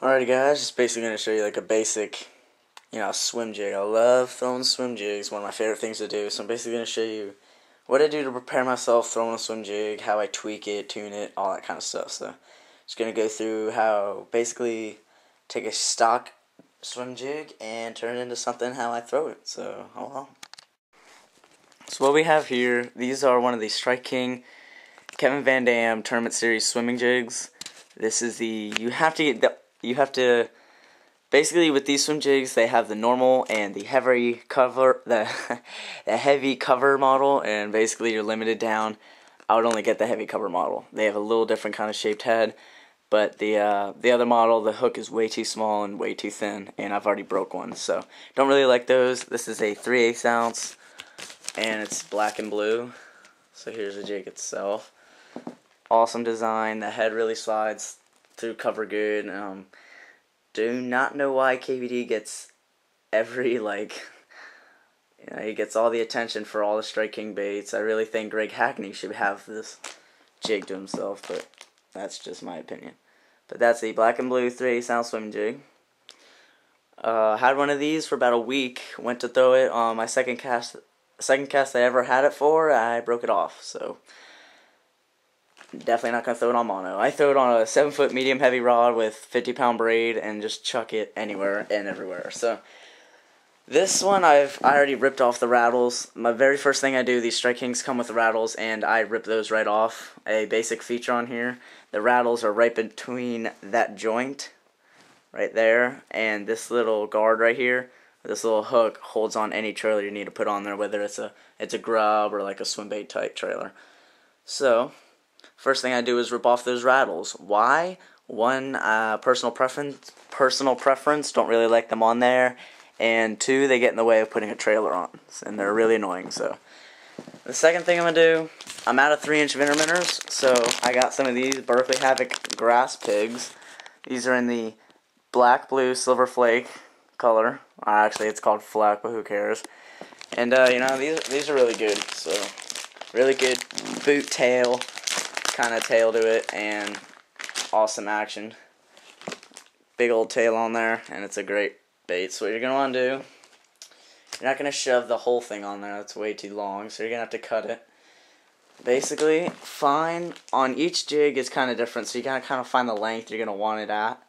Alrighty guys, just basically going to show you like a basic, swim jig. I love throwing swim jigs, one of my favorite things to do. So I'm basically going to show you what I do to prepare myself throwing a swim jig, how I tweak it, tune it, all that kind of stuff. So just going to go through how basically take a stock swim jig and turn it into something how I throw it. So hold on. So what we have here, these are one of the Strike King Kevin Van Dam Tournament Series swimming jigs. This is basically with these swim jigs, they have the normal and the heavy cover, the heavy cover model, and basically you're limited down. I would only get the heavy cover model. They have a little different kind of shaped head, but the other model, the hook is way too small and way too thin, and I've already broke one, so don't really like those. This is a 3/8 ounce, and it's black and blue. So here's the jig itself. Awesome design. The head really slides through cover good. Do not know why KVD gets every he gets all the attention for all the Strike King baits. I really think Greg Hackney should have this jig to himself, but that's just my opinion. But that's the black and blue 3/8 ounce swimming jig. Had one of these for about a week. Went to throw it on my second cast I ever had it for. I broke it off, so definitely not going to throw it on mono. I throw it on a 7-foot medium heavy rod with 50-pound braid and just chuck it anywhere and everywhere. So this one I already ripped off the rattles. My very first thing I do, these Strike Kings come with the rattles, and I rip those right off. A basic feature on here, the rattles are right between that joint right there and this little guard right here. This little hook holds on any trailer you need to put on there, whether it's a grub or like a swim bait type trailer. So first thing I do is rip off those rattles. Why? One, personal preference. Don't really like them on there. And two, they get in the way of putting a trailer on, and they're really annoying. So the second thing I'm gonna do, I'm out of 3-inch Vinterminners, so I got some of these Berkeley Havoc grass pigs. These are in the black, blue, silver flake color. Actually, it's called fleck, but who cares? And these are really good. So really good boot tail kind of tail to it, and awesome action. Big old tail on there, and it's a great bait. So what you're going to want to do, you're not going to shove the whole thing on there. That's way too long, so you're going to have to cut it. Basically, on each jig is kind of different, so you got to kind of find the length you're going to want it at.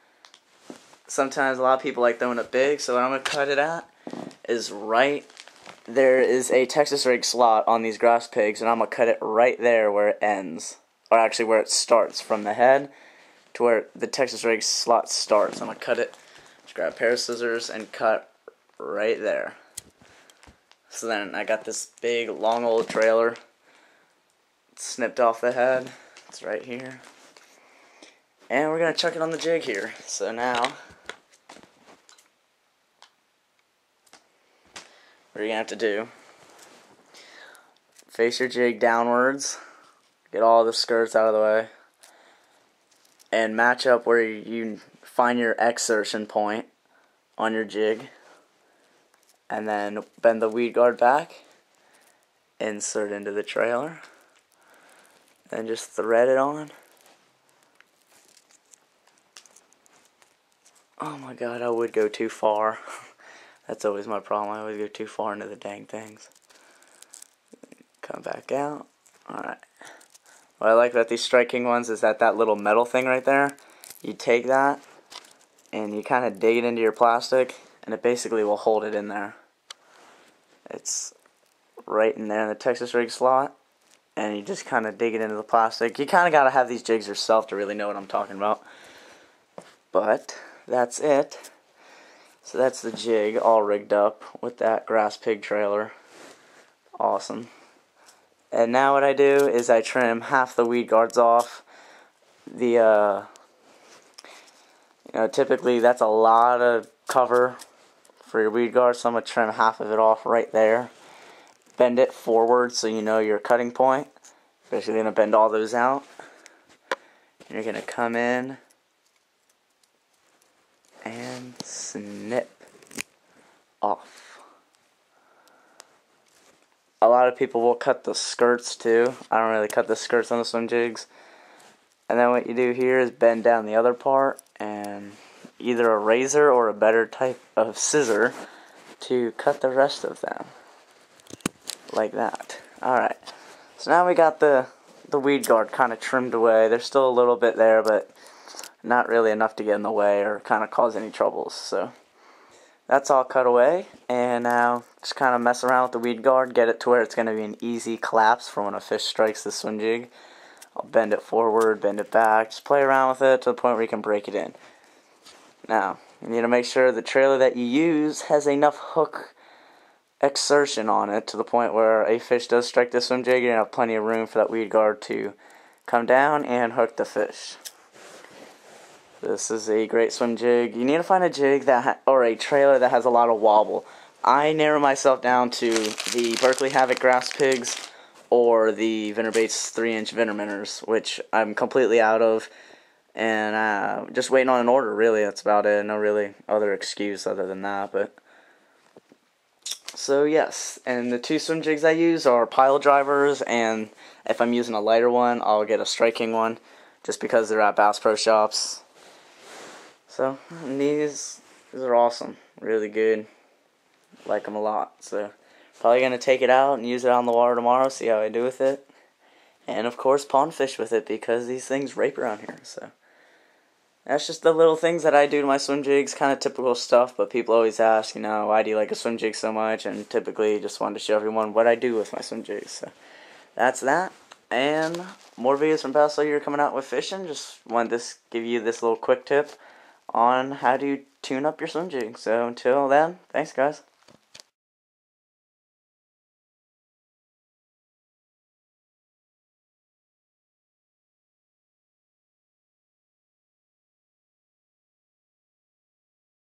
Sometimes a lot of people like throwing it big, so what I'm going to cut it at is there is a Texas rig slot on these grass pigs, and I'm going to cut it right there where it ends. Or actually where it starts, from the head to where the Texas rig slot starts. I'm going to cut it, just grab a pair of scissors and cut right there. So then I got this big long old trailer, snipped off the head, it's right here. And we're going to chuck it on the jig here. So now, what you're going to have to do, face your jig downwards, get all the skirts out of the way, and match up where you find your exertion point on your jig, and then bend the weed guard back, insert into the trailer, and just thread it on. Oh my god, I would go too far. That's always my problem. I always go too far into the dang things. Come back out. Alright. What I like about these Strike King ones is that little metal thing right there, you take that and you kind of dig it into your plastic, and it basically will hold it in there. It's right in there in the Texas rig slot, and you just kind of dig it into the plastic. You kind of got to have these jigs yourself to really know what I'm talking about. But that's it. So that's the jig all rigged up with that grass pig trailer. Awesome. And now what I do is I trim half the weed guards off. Typically that's a lot of cover for your weed guard, so I'm going to trim half of it off right there. Bend it forward so you know your cutting point. Basically going to bend all those out. And you're going to come in and snip off. A lot of people will cut the skirts too. I don't really cut the skirts on the swim jigs. And then what you do here is bend down the other part, and either a razor or a better type of scissor to cut the rest of them. Like that. Alright. So now we got the weed guard kind of trimmed away. There's still a little bit there, but not really enough to get in the way or kind of cause any troubles. So that's all cut away, and now just kind of mess around with the weed guard, get it to where it's going to be an easy collapse for when a fish strikes the swim jig. I'll bend it forward, bend it back, just play around with it to the point where you can break it in. Now, you need to make sure the trailer that you use has enough hook exertion on it to the point where a fish does strike the swim jig, you're going to have plenty of room for that weed guard to come down and hook the fish. This is a great swim jig. You need to find a jig or a trailer that has a lot of wobble. I narrow myself down to the Berkeley Havoc Grass Pigs or the Vinterbaits 3-inch Vinterminers, which I'm completely out of, and just waiting on an order, really. That's about it. No really other excuse other than that. But so yes, and the two swim jigs I use are pile drivers, and if I'm using a lighter one, I'll get a striking one, just because they're at Bass Pro Shops. So, these are awesome. Really good. Like them a lot. So, probably going to take it out and use it on the water tomorrow, see how I do with it. And, of course, pond fish with it, because these things rape around here. So, that's just the little things that I do to my swim jigs. Kind of typical stuff, but people always ask, why do you like a swim jig so much? And typically, just wanted to show everyone what I do with my swim jigs. So, that's that. And more videos from Bass Pro coming out with fishing. Just wanted to give you this little quick tip on how to tune up your swim jig. So until then, thanks guys.